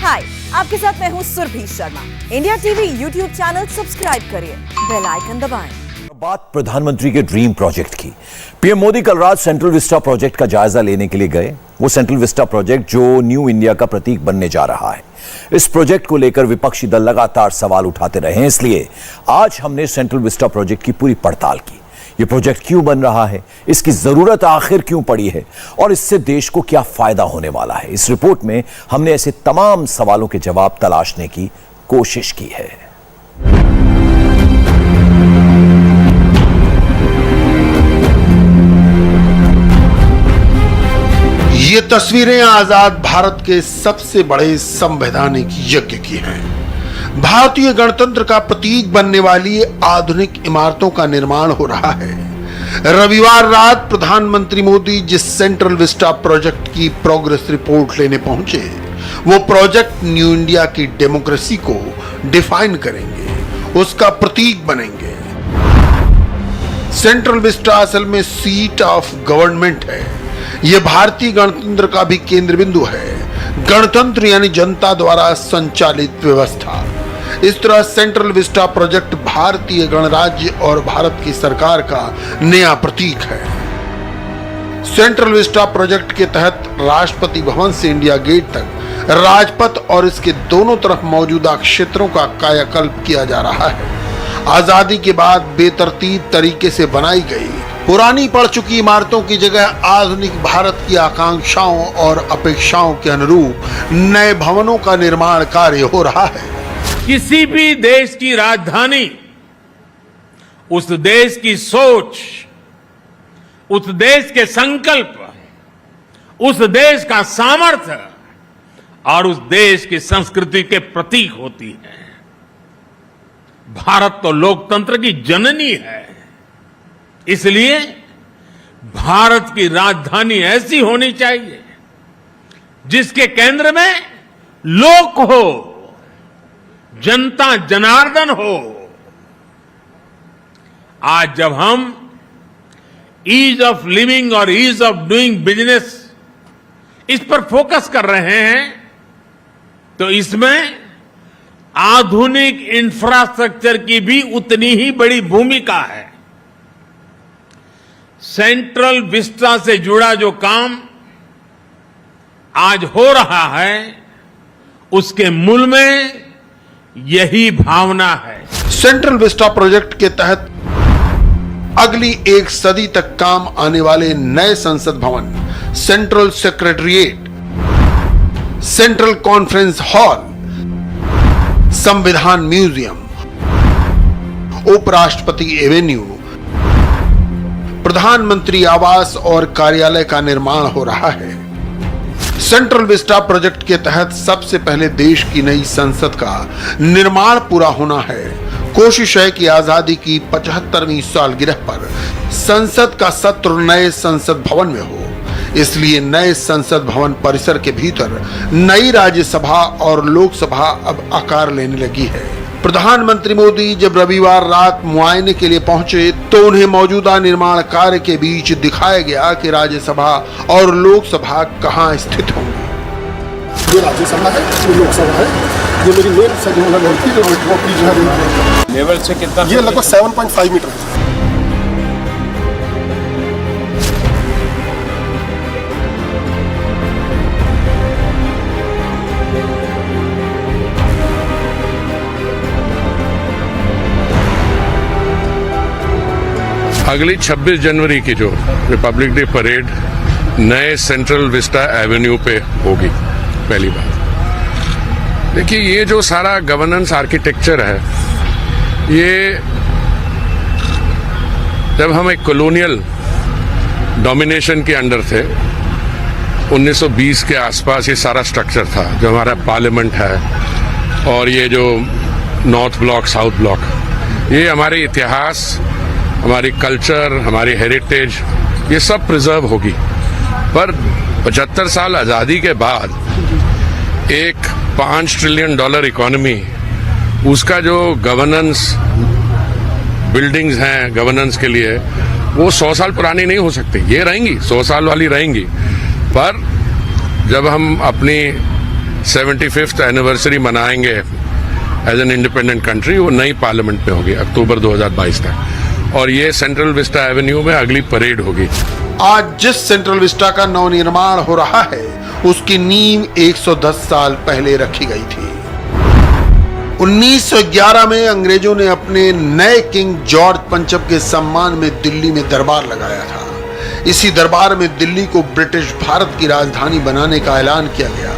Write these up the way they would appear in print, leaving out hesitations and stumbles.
हाय, आपके साथ मैं हूँ Surbhi Sharma. India TV YouTube channel subscribe करिए, बेल आइकन दबाएं। बात प्रधानमंत्री के ड्रीम प्रोजेक्ट की। पीएम मोदी कल रात सेंट्रल विस्टा प्रोजेक्ट का जायजा लेने के लिए गए। वो सेंट्रल विस्टा प्रोजेक्ट जो न्यू इंडिया का प्रतीक बनने जा रहा है। इस प्रोजेक्ट को लेकर विपक्षी दल लगातार सवाल उठाते रहे हैं, इसलिए आज हमने सेंट्रल विस्टा प्रोजेक्ट की पूरी पड़ताल की। ये प्रोजेक्ट क्यों बन रहा है, इसकी जरूरत आखिर क्यों पड़ी है और इससे देश को क्या फायदा होने वाला है। इस रिपोर्ट में हमने ऐसे तमाम सवालों के जवाब तलाशने की कोशिश की है। ये तस्वीरें आजाद भारत के सबसे बड़े संवैधानिक यज्ञ की हैं। भारतीय गणतंत्र का प्रतीक बनने वाली आधुनिक इमारतों का निर्माण हो रहा है। रविवार रात प्रधानमंत्री मोदी जिस सेंट्रल विस्टा प्रोजेक्ट की प्रोग्रेस रिपोर्ट लेने पहुंचे, वो प्रोजेक्ट न्यू इंडिया की डेमोक्रेसी को डिफाइन करेंगे, उसका प्रतीक बनेंगे। सेंट्रल विस्टा असल में सीट ऑफ गवर्नमेंट है। यह भारतीय गणतंत्र का भी केंद्र बिंदु है। गणतंत्र यानी जनता द्वारा संचालित व्यवस्था। इस तरह सेंट्रल विस्टा प्रोजेक्ट भारतीय गणराज्य और भारत की सरकार का नया प्रतीक है। सेंट्रल विस्टा प्रोजेक्ट के तहत राष्ट्रपति भवन से इंडिया गेट तक राजपथ और इसके दोनों तरफ मौजूदा क्षेत्रों का कायाकल्प किया जा रहा है। आजादी के बाद बेतरतीब तरीके से बनाई गई पुरानी पड़ चुकी इमारतों की जगह आधुनिक भारत की आकांक्षाओं और अपेक्षाओं के अनुरूप नए भवनों का निर्माण कार्य हो रहा है। किसी भी देश की राजधानी उस देश की सोच, उस देश के संकल्प, उस देश का सामर्थ्य और उस देश की संस्कृति के प्रतीक होती है। भारत तो लोकतंत्र की जननी है, इसलिए भारत की राजधानी ऐसी होनी चाहिए जिसके केंद्र में लोक हो, जनता जनार्दन हो। आज जब हम ईज ऑफ लिविंग और ईज ऑफ डूइंग बिजनेस इस पर फोकस कर रहे हैं, तो इसमें आधुनिक इंफ्रास्ट्रक्चर की भी उतनी ही बड़ी भूमिका है। सेंट्रल विस्टा से जुड़ा जो काम आज हो रहा है, उसके मूल में यही भावना है। सेंट्रल विस्टा प्रोजेक्ट के तहत अगली एक सदी तक काम आने वाले नए संसद भवन, central secretariat, central conference hall, संविधान म्यूजियम, उपराष्ट्रपति एवेन्यू, प्रधानमंत्री आवास और कार्यालय का निर्माण हो रहा है। सेंट्रल विस्टा प्रोजेक्ट के तहत सबसे पहले देश की नई संसद का निर्माण पूरा होना है। कोशिश है कि आजादी की 75वीं सालगिरह पर संसद का सत्र नए संसद भवन में हो। इसलिए नए संसद भवन परिसर के भीतर नई राज्यसभा और लोकसभा अब आकार लेने लगी है। प्रधानमंत्री मोदी जब रविवार रात मुआयने के लिए पहुंचे, तो उन्हें मौजूदा निर्माण कार्य के बीच दिखाया गया कि राज्यसभा और लोकसभा कहां स्थित होंगी। ये राज्यसभा है, ये लोकसभा है। ये मेरी मेन लेवल से कितना? ये लगभग 7.5 मीटर है। अगली 26 जनवरी की जो रिपब्लिक डे परेड नए सेंट्रल विस्टा एवेन्यू पे होगी, पहली बात। देखिए, ये जो सारा गवर्नेंस आर्किटेक्चर है, ये जब हम एक कॉलोनियल डोमिनेशन के अंडर थे, 1920 के आसपास ये सारा स्ट्रक्चर था। जो हमारा पार्लियामेंट है और ये जो नॉर्थ ब्लॉक, साउथ ब्लॉक, ये हमारे इतिहास, हमारी कल्चर, हमारी हेरिटेज, ये सब प्रिजर्व होगी। पर 75 साल आज़ादी के बाद एक $5 ट्रिलियन इकोनॉमी, उसका जो गवर्नेंस बिल्डिंग्स हैं गवर्नेंस के लिए, वो 100 साल पुरानी नहीं हो सकती। ये रहेंगी 100 साल वाली रहेंगी, पर जब हम अपनी 75th एनिवर्सरी मनाएंगे एज एन इंडिपेंडेंट कंट्री, वो नई पार्लियामेंट में होगी अक्टूबर 2022 तक, और ये सेंट्रल विस्टा एवेन्यू में अगली परेड होगी। आज जिस सेंट्रल विस्टा का नवनिर्माण हो रहा है उसकी नींव 110 साल पहले रखी गई थी। 1911 में अंग्रेजों ने अपने नए किंग जॉर्ज पंचम के सम्मान में दिल्ली में दरबार लगाया था। इसी दरबार में दिल्ली को ब्रिटिश भारत की राजधानी बनाने का ऐलान किया गया।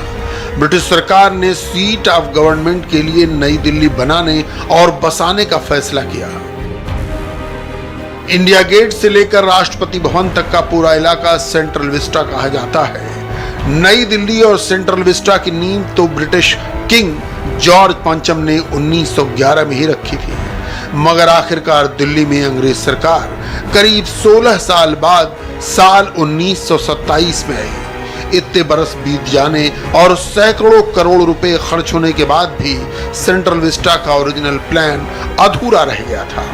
ब्रिटिश सरकार ने सीट ऑफ गवर्नमेंट के लिए नई दिल्ली बनाने और बसाने का फैसला किया। इंडिया गेट से लेकर राष्ट्रपति भवन तक का पूरा इलाका सेंट्रल विस्टा कहा जाता है। नई दिल्ली और सेंट्रल विस्टा की नींव तो ब्रिटिश किंग जॉर्ज पंचम ने 1911 में ही रखी थी, मगर आखिरकार दिल्ली में अंग्रेज सरकार करीब 16 साल बाद साल 1927 में आई। इतने बरस बीत जाने और सैकड़ों करोड़ रुपए खर्च होने के बाद भी सेंट्रल विस्टा का ओरिजिनल प्लान अधूरा रह गया था।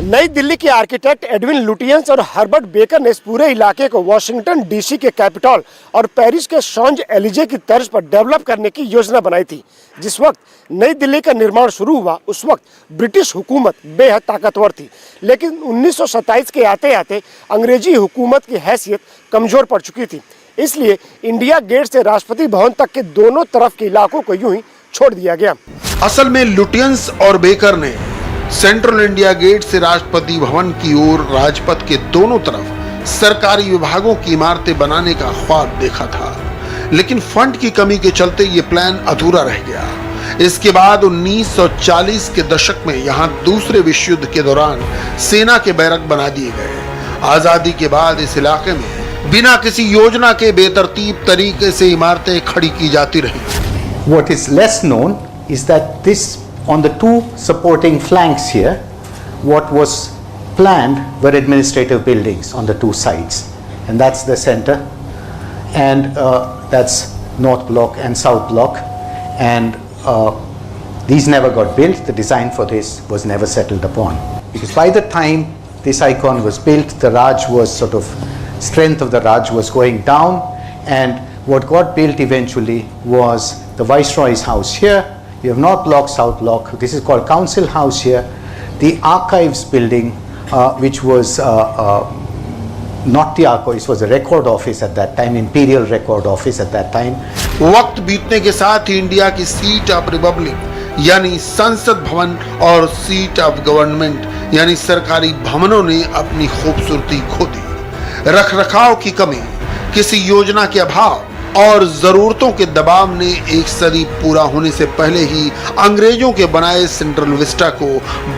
नई दिल्ली के आर्किटेक्ट एडविन लुटियंस और हर्बर्ट बेकर ने इस पूरे इलाके को वॉशिंगटन डीसी के कैपिटॉल और पेरिस के शॉन्ज एलिजे की तर्ज पर डेवलप करने की योजना बनाई थी। जिस वक्त नई दिल्ली का निर्माण शुरू हुआ उस वक्त ब्रिटिश हुकूमत बेहद ताकतवर थी, लेकिन 1927 के आते आते अंग्रेजी हुकूमत की हैसियत कमजोर पड़ चुकी थी। इसलिए इंडिया गेट से राष्ट्रपति भवन तक के दोनों तरफ के इलाकों को यूं ही छोड़ दिया गया। असल में लुटियंस और बेकर ने सेंट्रल इंडिया गेट से राष्ट्रपति भवन की ओर राजपथ के दोनों तरफ सरकारी विभागों की इमारतें बनाने का ख्वाब देखा था, लेकिन फंड की कमी के चलते ये प्लान अधूरा रह गया। इसके बाद 1940 के दशक में यहाँ दूसरे विश्व युद्ध के दौरान सेना के बैरक बना दिए गए। आजादी के बाद इस इलाके में बिना किसी योजना के बेतरतीब तरीके से इमारतें खड़ी की जाती रही। What is less known is that this, on the two supporting flanks here, what was planned were administrative buildings on the two sides, and that's the center, and that's North Block and South Block, and these never got built. The design for this was never settled upon, because by the time this icon was built, the Raj was sort of, strength of the Raj was going down, and what got built eventually was the Viceroy's house here. You have North Block, South Block. This is called Council House here. The Archives building, which was not the Archives, was a record office at that time, Imperial Record Office at that time. वक्त बीतने के साथ ही India की seat of Republic यानी संसद भवन और seat of government यानी सरकारी भवनों ने अपनी खूबसूरती खो दी। रखरखाव की कमी, किसी योजना के अभाव और जरूरतों के दबाव ने एक सदी पूरा होने से पहले ही अंग्रेजों के बनाए सेंट्रल विस्टा को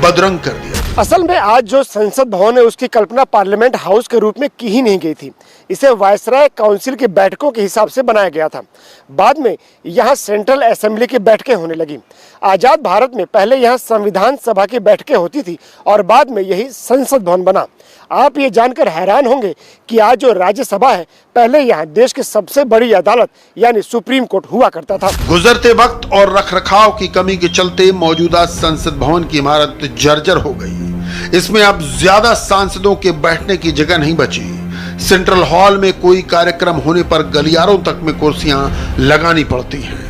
बदरंग कर दिया। असल में आज जो संसद भवन है उसकी कल्पना पार्लियामेंट हाउस के रूप में की ही नहीं गई थी। इसे वायसराय काउंसिल की बैठकों के हिसाब से बनाया गया था। बाद में यहाँ सेंट्रल असेंबली की बैठकें होने लगी। आजाद भारत में पहले यहाँ संविधान सभा की बैठकें होती थी और बाद में यही संसद भवन बना। आप ये जानकर हैरान होंगे कि आज जो राज्यसभा है, पहले यहाँ देश की सबसे बड़ी अदालत यानी सुप्रीम कोर्ट हुआ करता था। गुजरते वक्त और रखरखाव की कमी के चलते मौजूदा संसद भवन की इमारत जर्जर हो गई। इसमें अब ज्यादा सांसदों के बैठने की जगह नहीं बची। सेंट्रल हॉल में कोई कार्यक्रम होने पर गलियारों तक में कुर्सियां लगानी पड़ती हैं।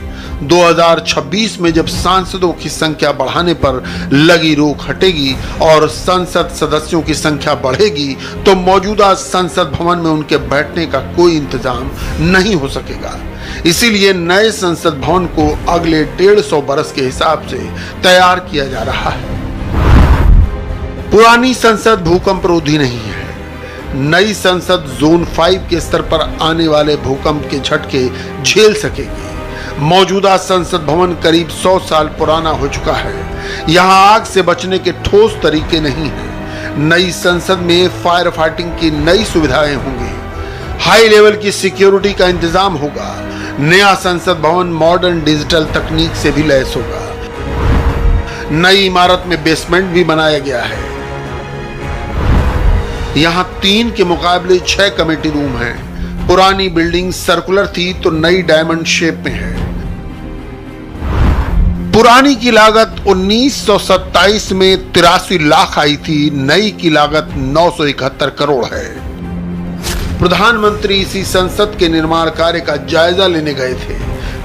2026 में जब सांसदों की संख्या बढ़ाने पर लगी रोक हटेगी और संसद सदस्यों की संख्या बढ़ेगी तो मौजूदा संसद भवन में उनके बैठने का कोई इंतजाम नहीं हो सकेगा। इसीलिए नए संसद भवन को अगले 150 बरस के हिसाब से तैयार किया जा रहा है। पुरानी संसद भूकंप रोधी नहीं है। नई संसद जोन 5 के स्तर पर आने वाले भूकंप के झटके झेल सकेगी। मौजूदा संसद भवन करीब 100 साल पुराना हो चुका है। यहाँ आग से बचने के ठोस तरीके नहीं हैं। नई संसद में फायर फाइटिंग की नई सुविधाएं होंगी। हाई लेवल की सिक्योरिटी का इंतजाम होगा। नया संसद भवन मॉडर्न डिजिटल तकनीक से भी लैस होगा। नई इमारत में बेसमेंट भी बनाया गया है। यहाँ 3 के मुकाबले 6 कमेटी रूम हैं। पुरानी बिल्डिंग सर्कुलर थी तो नई डायमंड शेप में है। पुरानी की लागत 1927 में 83 लाख आई थी, नई की लागत 971 करोड़ है। प्रधानमंत्री इसी संसद के निर्माण कार्य का जायजा लेने गए थे।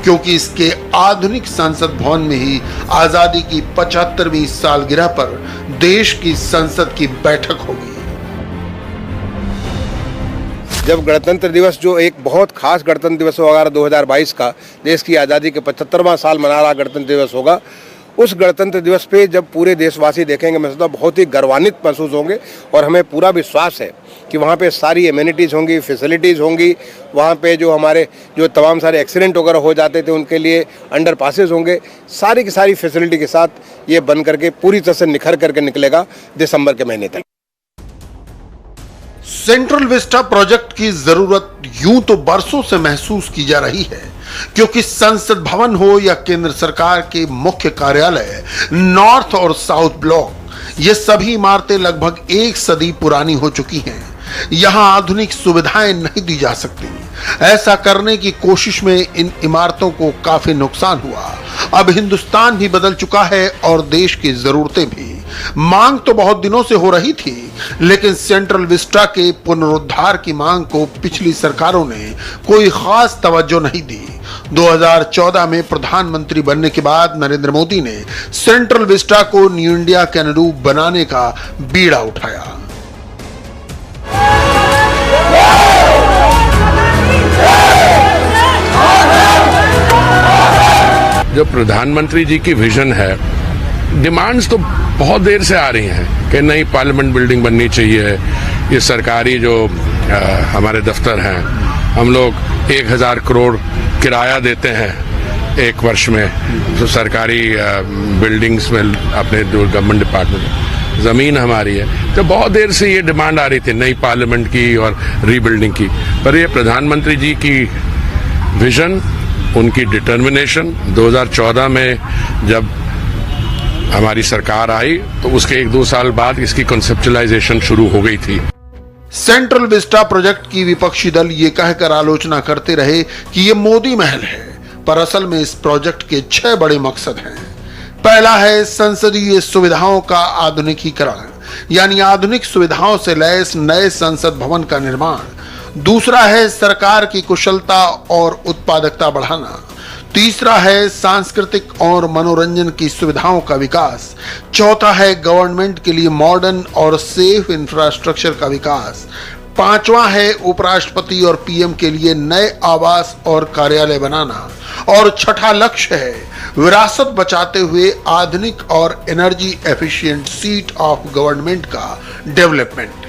क्योंकि इसके आधुनिक संसद भवन में ही आजादी की 75वीं सालगिरह पर देश की संसद की बैठक होगी। जब गणतंत्र दिवस, जो एक बहुत खास गणतंत्र दिवस होगा 2022 का, देश की आज़ादी के 75वां साल मना रहा गणतंत्र दिवस होगा, उस गणतंत्र दिवस पे जब पूरे देशवासी देखेंगे, मैं समझता बहुत ही गर्वान्वित महसूस होंगे। और हमें पूरा विश्वास है कि वहाँ पे सारी एमिनिटीज़ होंगी, फैसिलिटीज़ होंगी, वहाँ पे जो हमारे जो तमाम सारे एक्सीडेंट वगैरह हो जाते थे उनके लिए अंडर पासेज होंगे, सारी की सारी फैसिलिटी के साथ ये बन करके पूरी तरह से निखर करके निकलेगा दिसंबर के महीने तक। सेंट्रल विस्टा प्रोजेक्ट की जरूरत यूं तो बरसों से महसूस की जा रही है, क्योंकि संसद भवन हो या केंद्र सरकार के मुख्य कार्यालय, नॉर्थ और साउथ ब्लॉक, ये सभी इमारतें लगभग एक सदी पुरानी हो चुकी हैं। यहां आधुनिक सुविधाएं नहीं दी जा सकती। ऐसा करने की कोशिश में इन इमारतों को काफी नुकसान हुआ। अब हिंदुस्तान भी बदल चुका है और देश की जरूरतें भी। मांग तो बहुत दिनों से हो रही थी, लेकिन सेंट्रल विस्टा के पुनरुद्धार की मांग को पिछली सरकारों ने कोई खास तवज्जो नहीं दी। 2014 में प्रधानमंत्री बनने के बाद नरेंद्र मोदी ने सेंट्रल विस्टा को न्यू इंडिया के अनुरूप बनाने का बीड़ा उठाया। जो प्रधानमंत्री जी की विजन है, डिमांड्स तो बहुत देर से आ रही हैं कि नई पार्लियामेंट बिल्डिंग बननी चाहिए। ये सरकारी जो हमारे दफ्तर हैं, हम लोग 1000 करोड़ किराया देते हैं एक वर्ष में, जो सरकारी बिल्डिंग्स में अपने जो गवर्नमेंट डिपार्टमेंट, ज़मीन हमारी है। तो बहुत देर से ये डिमांड आ रही थी नई पार्लियामेंट की और रीबिल्डिंग की। पर ये प्रधानमंत्री जी की विजन, उनकी डिटर्मिनेशन, 2014 में जब हमारी सरकार आई तो उसके 1-2 साल बाद इसकी कॉन्सेप्चुअलाइजेशन शुरू हो गई थी। सेंट्रल विस्टा प्रोजेक्ट की विपक्षी दल ये कहकर आलोचना करते रहे कि ये मोदी महल है, पर असल में इस प्रोजेक्ट के 6 बड़े मकसद हैं। पहला है संसदीय सुविधाओं का आधुनिकीकरण, यानी आधुनिक सुविधाओं से लैस नए संसद भवन का निर्माण। दूसरा है सरकार की कुशलता और उत्पादकता बढ़ाना। तीसरा है सांस्कृतिक और मनोरंजन की सुविधाओं का विकास। चौथा है गवर्नमेंट के लिए मॉडर्न और सेफ इंफ्रास्ट्रक्चर का विकास। पांचवा है उपराष्ट्रपति और पीएम के लिए नए आवास और कार्यालय बनाना। और छठा लक्ष्य है विरासत बचाते हुए आधुनिक और energy efficient seat of government का डेवलपमेंट।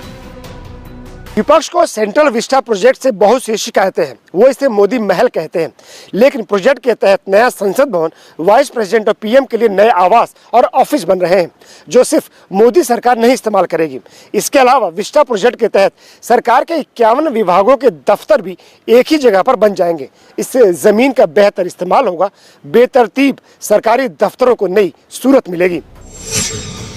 विपक्ष को सेंट्रल विस्टा प्रोजेक्ट से बहुत सी शिकायतें हैं, वो इसे मोदी महल कहते हैं। लेकिन प्रोजेक्ट के तहत नया संसद भवन, वाइस प्रेसिडेंट और पीएम के लिए नए आवास और ऑफिस बन रहे हैं, जो सिर्फ मोदी सरकार नहीं इस्तेमाल करेगी। इसके अलावा विस्टा प्रोजेक्ट के तहत सरकार के 51 विभागों के दफ्तर भी एक ही जगह पर बन जाएंगे। इससे जमीन का बेहतर इस्तेमाल होगा, बेतरतीब सरकारी दफ्तरों को नई सूरत मिलेगी।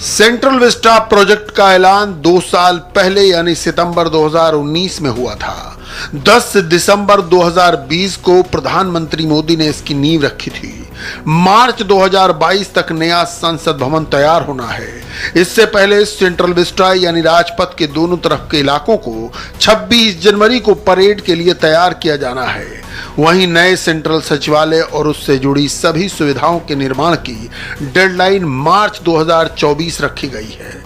सेंट्रल विस्टा प्रोजेक्ट का ऐलान 2 साल पहले यानी सितंबर 2019 में हुआ था। 10 दिसंबर 2020 को प्रधानमंत्री मोदी ने इसकी नींव रखी थी। मार्च 2022 तक नया संसद भवन तैयार होना है। इससे पहले सेंट्रल विस्टा यानी राजपथ के दोनों तरफ के इलाकों को 26 जनवरी को परेड के लिए तैयार किया जाना है। वहीं नए सेंट्रल सचिवालय और उससे जुड़ी सभी सुविधाओं के निर्माण की डेडलाइन मार्च 2024 रखी गई है।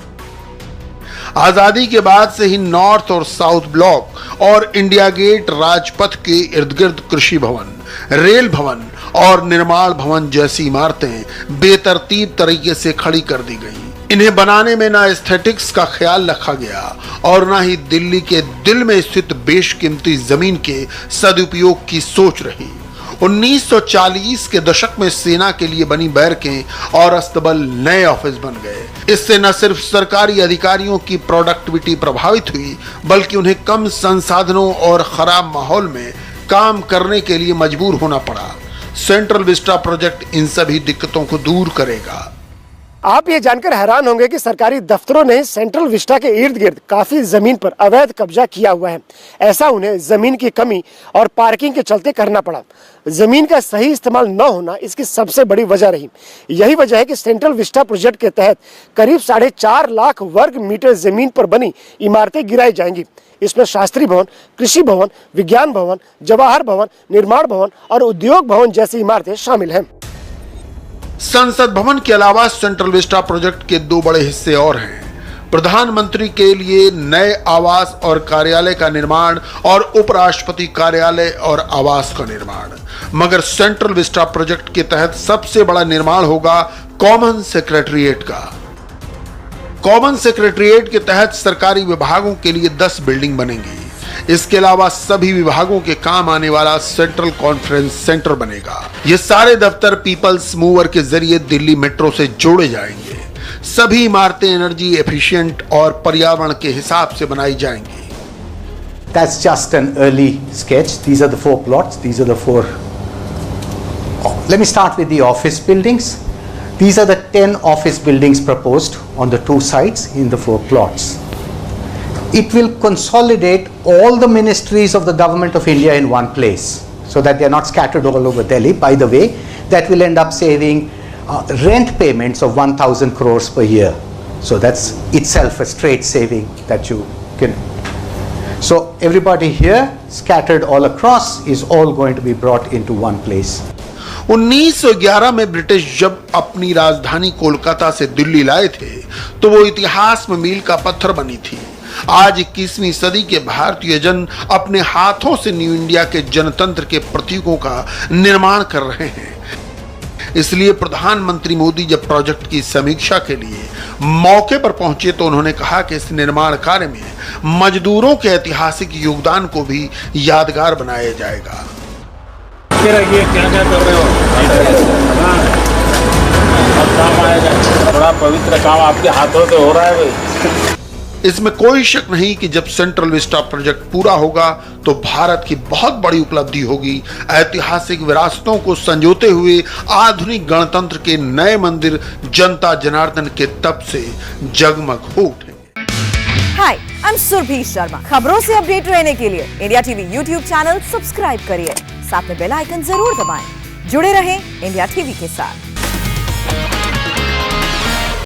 आजादी के बाद से ही नॉर्थ और साउथ ब्लॉक और इंडिया गेट राजपथ के इर्द गिर्द कृषि भवन, रेल भवन और निर्माण भवन जैसी इमारतें बेतरतीब तरीके से खड़ी कर दी गई। इन्हें बनाने में ना एस्थेटिक्स का ख्याल रखा गया और ना ही दिल्ली के दिल में स्थित बेशकीमती जमीन के सदुपयोग की सोच रही। 1940 के दशक में सेना के लिए बनी बैरकें और अस्तबल नए ऑफिस बन गए। इससे न सिर्फ सरकारी अधिकारियों की प्रोडक्टिविटी प्रभावित हुई, बल्कि उन्हें कम संसाधनों और खराब माहौल में काम करने के लिए मजबूर होना पड़ा। सेंट्रल विस्टा प्रोजेक्ट इन सभी दिक्कतों को दूर करेगा। आप ये जानकर हैरान होंगे कि सरकारी दफ्तरों ने सेंट्रल विस्टा के इर्द गिर्द काफी जमीन पर अवैध कब्जा किया हुआ है। ऐसा उन्हें जमीन की कमी और पार्किंग के चलते करना पड़ा। जमीन का सही इस्तेमाल न होना इसकी सबसे बड़ी वजह रही। यही वजह है कि सेंट्रल विस्टा प्रोजेक्ट के तहत करीब 4.5 लाख वर्ग मीटर जमीन पर बनी इमारतें गिराई जाएंगी। इसमें शास्त्री भवन, कृषि भवन, विज्ञान भवन, जवाहर भवन, निर्माण भवन और उद्योग भवन जैसी इमारतें शामिल हैं। संसद भवन के अलावा सेंट्रल विस्टा प्रोजेक्ट के 2 बड़े हिस्से और हैं। प्रधानमंत्री के लिए नए आवास और कार्यालय का निर्माण और उपराष्ट्रपति कार्यालय और आवास का निर्माण। मगर सेंट्रल विस्टा प्रोजेक्ट के तहत सबसे बड़ा निर्माण होगा कॉमन सेक्रेटरीट का। कॉमन सेक्रेटरीट के तहत सरकारी विभागों के लिए 10 बिल्डिंग बनेंगी। इसके अलावा सभी विभागों के काम आने वाला सेंट्रल कॉन्फ्रेंस सेंटर बनेगा। ये सारे दफ्तर पीपल्स मूवर के जरिए दिल्ली मेट्रो से जोड़े जाएंगे। सभी इमारतें एनर्जी एफिशिएंट और पर्यावरण के हिसाब से बनाई जाएंगी। That's just an early sketch. These are the 4 plots. These are the 4. Let me start with the office buildings. These are the 10 office buildings proposed on the 2 sides in the 4 plots. It will consolidate all the ministries of the government of India in one place so that they are not scattered all over Delhi. By the way, that will end up saving rent payments of 1,000 crores per year. So that's itself a straight saving that you can. So everybody here scattered all across is all going to be brought into one place. 1911 में British जब अपनी राजधानी कोलकाता से दिल्ली लाए थे तो वो इतिहास में मील का पत्थर बनी थी। आज 21वीं सदी के भारतीय जन अपने हाथों से न्यू इंडिया के जनतंत्र के प्रतीकों का निर्माण कर रहे हैं। इसलिए प्रधानमंत्री मोदी जब प्रोजेक्ट की समीक्षा के लिए मौके पर पहुंचे तो उन्होंने कहा कि इस निर्माण कार्य में मजदूरों के ऐतिहासिक योगदान को भी यादगार बनाया जाएगा। क्या कर रहे हो? काम आएगा। बड़ा पवित्र काम आपके हाथों से हो रहा है भाई। इसमें कोई शक नहीं कि जब सेंट्रल विस्टा प्रोजेक्ट पूरा होगा तो भारत की बहुत बड़ी उपलब्धि होगी। ऐतिहासिक विरासतों को संजोते हुए आधुनिक गणतंत्र के नए मंदिर जनता जनार्दन के तप से जगमग हो उठेंगे। हाय, आई एम सुरभि शर्मा। खबरों से अपडेट रहने के लिए India TV YouTube channel subscribe करिए, साथ में बेल आइकन जरूर दबाएं। जुड़े रहें इंडिया टीवी के साथ।